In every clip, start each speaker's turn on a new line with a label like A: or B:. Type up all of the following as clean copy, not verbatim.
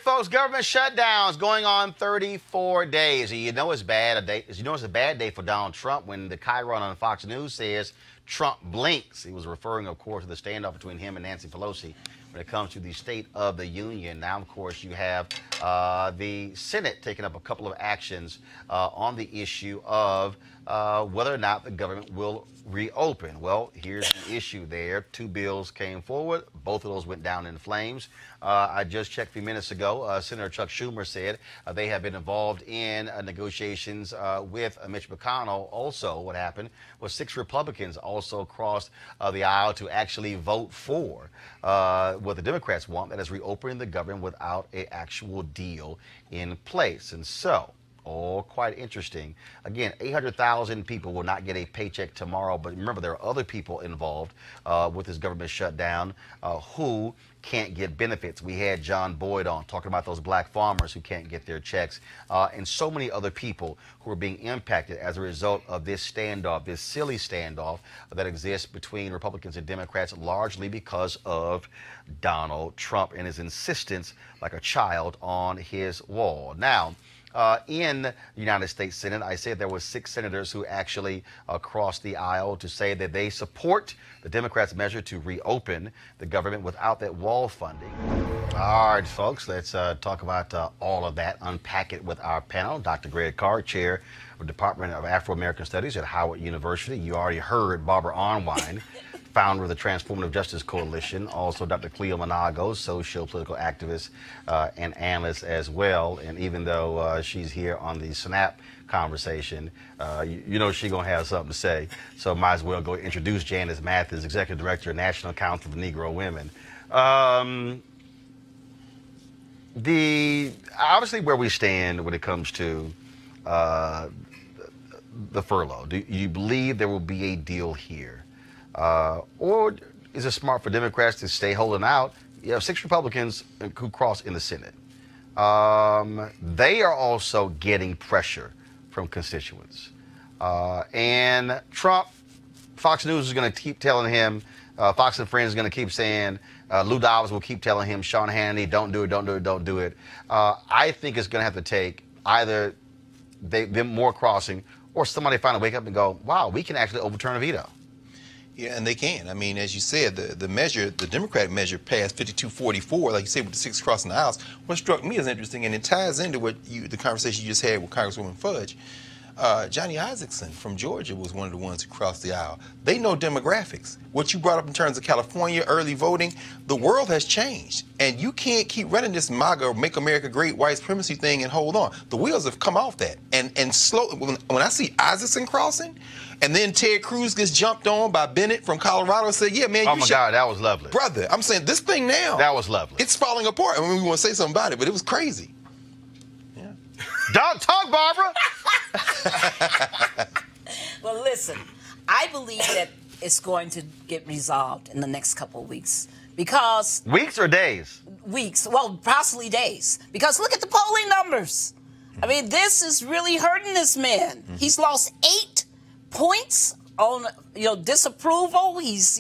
A: folks, government shutdown is going on 34 days. You know it's bad. It's a bad day for Donald Trump when the Chiron on Fox News says Trump blinks. He was referring, of course, to the standoff between him and Nancy Pelosi when it comes to the State of the Union. Now, of course, you have the Senate taking up a couple of actions on the issue of whether or not the government will reopen. Well, here's the issue there. Two bills came forward. Both of those went down in flames. I just checked a few minutes ago. Senator Chuck Schumer said they have been involved in negotiations with Mitch McConnell. Also, what happened was 6 Republicans also crossed the aisle to actually vote for what the Democrats want, that is reopening the government without an actual deal in place. And so, quite interesting. Again, 800,000 people will not get a paycheck tomorrow, but remember, there are other people involved with this government shutdown who can't get benefits. We had John Boyd on talking about those black farmers who can't get their checks, and so many other people who are being impacted as a result of this standoff, this silly standoff that exists between Republicans and Democrats, largely because of Donald Trump and his insistence, like a child, on his wall. Now, in the United States Senate, I said there were 6 senators who actually crossed the aisle to say that they support the Democrats' measure to reopen the government without that wall funding. All right, folks, let's talk about all of that, unpack it with our panel. Dr. Greg Carr, Chair of the Department of Afro-American Studies at Howard University. You already heard Barbara Arnwine, founder of the Transformative Justice Coalition. Also, Dr. Cleo Monago, social political activist and analyst as well. And even though she's here on the SNAP conversation, you know she's going to have something to say. So might as well go introduce Janice Mathis, Executive Director, National Council for Negro Women. Obviously where we stand when it comes to the furlough, do you believe there will be a deal here? Or is it smart for Democrats to stay holding out? You have 6 Republicans who cross in the Senate. They are also getting pressure from constituents. And Trump, Fox News is going to keep telling him, Fox and Friends is going to keep saying, Lou Dobbs will keep telling him, Sean Hannity, don't do it, don't do it, don't do it. I think it's going to have to take either them more crossing or somebody finally wake up and go, wow, we can actually overturn a veto.
B: Yeah, and they can. I mean, as you said, the measure, the Democratic measure passed 52-44, like you said, with the 6 crossing the aisles. What struck me as interesting, and it ties into what the conversation you just had with Congresswoman Fudge, Johnny Isakson from Georgia was one of the ones who crossed the aisle. They know demographics. What you brought up in terms of California, early voting, the world has changed. And you can't keep running this MAGA, Make America Great, white supremacy thing and hold on. The wheels have come off that. And slowly, when I see Isakson crossing, and then Ted Cruz gets jumped on by Bennett from Colorado and said, yeah, man,
A: oh my God, that was lovely.
B: Brother, I'm saying this thing now.
A: That was lovely.
B: It's falling apart. I mean, we want to say something about it, but it was crazy. Yeah.
A: Don't talk, Barbara.
C: Well, listen, I believe that it's going to get resolved in the next couple of weeks. Because...
A: Weeks or days?
C: Weeks. Well, possibly days. Because look at the polling numbers. I mean, this is really hurting this man. He's lost 8 points on disapproval. He's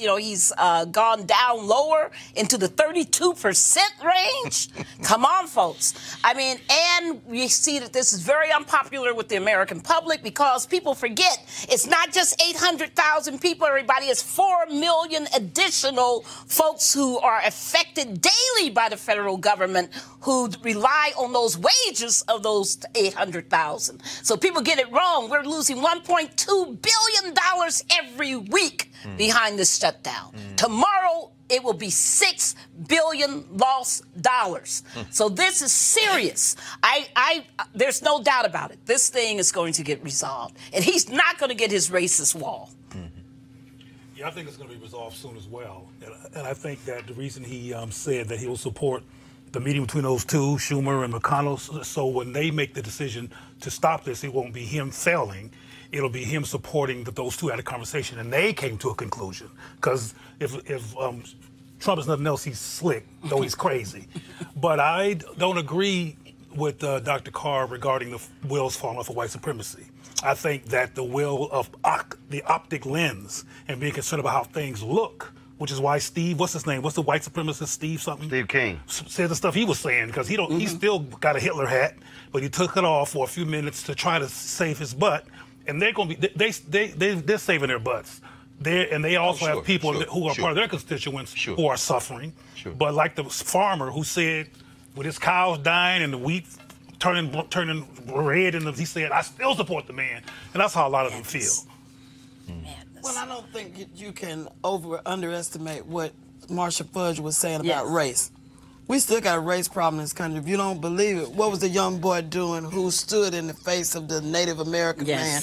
C: gone down lower into the 32% range. Come on, folks. I mean, and we see that this is very unpopular with the American public because people forget it's not just 800,000 people, everybody. It's 4 million additional folks who are affected daily by the federal government who rely on those wages of those 800,000. So people get it wrong. We're losing $1.2 billion every week behind this shutdown. Tomorrow, it will be $6 billion lost dollars. So this is serious. There's no doubt about it. This thing is going to get resolved. And he's not going to get his racist wall.
D: Yeah, I think it's going to be resolved soon as well. And I think that the reason he said that he will support the meeting between those two, Schumer and McConnell, so when they make the decision to stop this, it won't be him failing. It'll be him supporting that those two had a conversation and they came to a conclusion. Because if Trump is nothing else, he's slick, though he's crazy. But I don't agree with Dr. Carr regarding the wheels falling off of white supremacy. I think that the will of the optic lens and being concerned about how things look which is why Steve, what's his name? What's the white supremacist Steve something?
A: Steve King
D: said the stuff he was saying because he still got a Hitler hat, but he took it off for a few minutes to try to save his butt, and they're going to be they're saving their butts. They also have people who are part of their constituents who are suffering. But like the farmer who said, with his cows dying and the wheat turning red, and he said, I still support the man. And that's how a lot of them feel.
E: Well, I don't think you can underestimate what Marsha Fudge was saying about race. We still got a race problem in this country. If you don't believe it, what was the young boy doing who stood in the face of the Native American man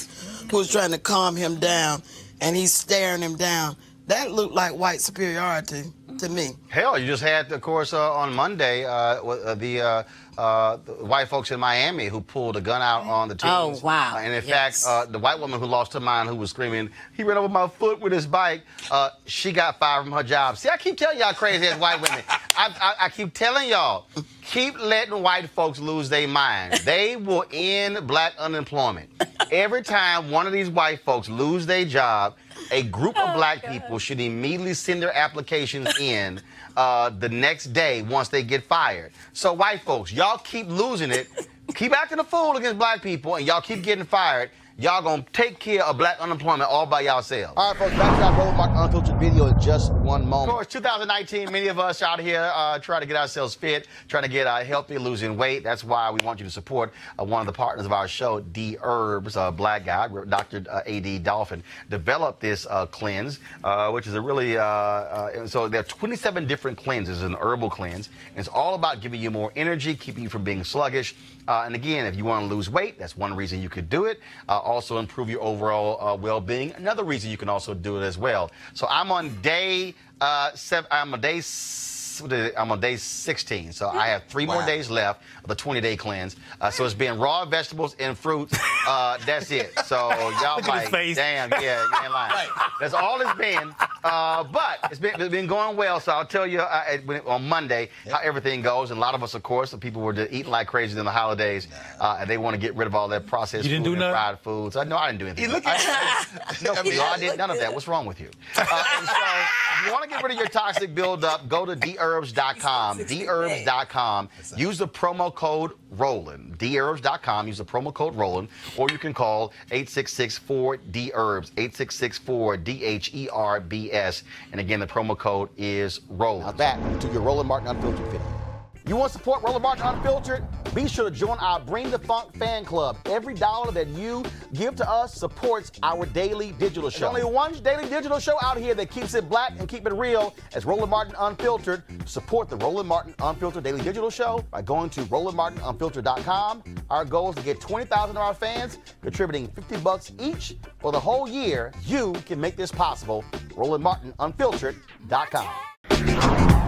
E: who was trying to calm him down, and he's staring him down? That looked like white superiority to me.
A: Hell, you just had, of course, on Monday, the white folks in Miami who pulled a gun out on the teens.
C: Oh, wow.
A: And in fact, the white woman who lost her mind, who was screaming, he ran over my foot with his bike, she got fired from her job. See, I keep telling y'all crazy-ass white women. I keep telling y'all, keep letting white folks lose their mind. They will end black unemployment. Every time one of these white folks lose their job, a group of black people should immediately send their applications in the next day once they get fired. So white folks, y'all keep losing it, keep acting a fool against black people, and y'all keep getting fired. Y'all gonna take care of black unemployment all by yourselves. All right, folks, back to that Roland Martin Unfiltered video in just one moment. Of course, 2019, many of us out here trying to get ourselves fit, trying to get healthy, losing weight. That's why we want you to support one of the partners of our show, D Herbs, a black guy, Dr. A.D. Dolphin, developed this cleanse, which is a really, so there are 27 different cleanses, an herbal cleanse. And it's all about giving you more energy, keeping you from being sluggish. And again, if you want to lose weight, that's one reason you could do it. Also improve your overall well-being. Another reason you can also do it as well. So I'm on day I'm on day 16. So I have 3 more days left of the 20-day cleanse. So it's been raw vegetables and fruits. That's it. So y'all like, damn, yeah, you ain't lying. That's all it's been. But it's been going well. So I'll tell you on Monday how everything goes. And a lot of us, of course, the people were just eating like crazy during the holidays, and they want to get rid of all that processed food and fried foods. No, I didn't do anything. I did none of that. What's wrong with you? And so if you want to get rid of your toxic buildup, go to DHerbs.com. DHerbs.com. Use the promo code Roland. DHerbs.com. Use the promo code Roland, or you can call 866-4DHerbs. 866-4DHERBS. And again, the promo code is Roland. Now back to your Roland Martin Unfiltered video. You want to support Roland Martin Unfiltered? Be sure to join our Bring the Funk fan club. Every dollar that you give to us supports our daily digital show. There's only one daily digital show out here that keeps it black and keep it real as Roland Martin Unfiltered. Support the Roland Martin Unfiltered daily digital show by going to RolandMartinUnfiltered.com. Our goal is to get 20,000 of our fans contributing $50 each for the whole year. You can make this possible. RolandMartinUnfiltered.com.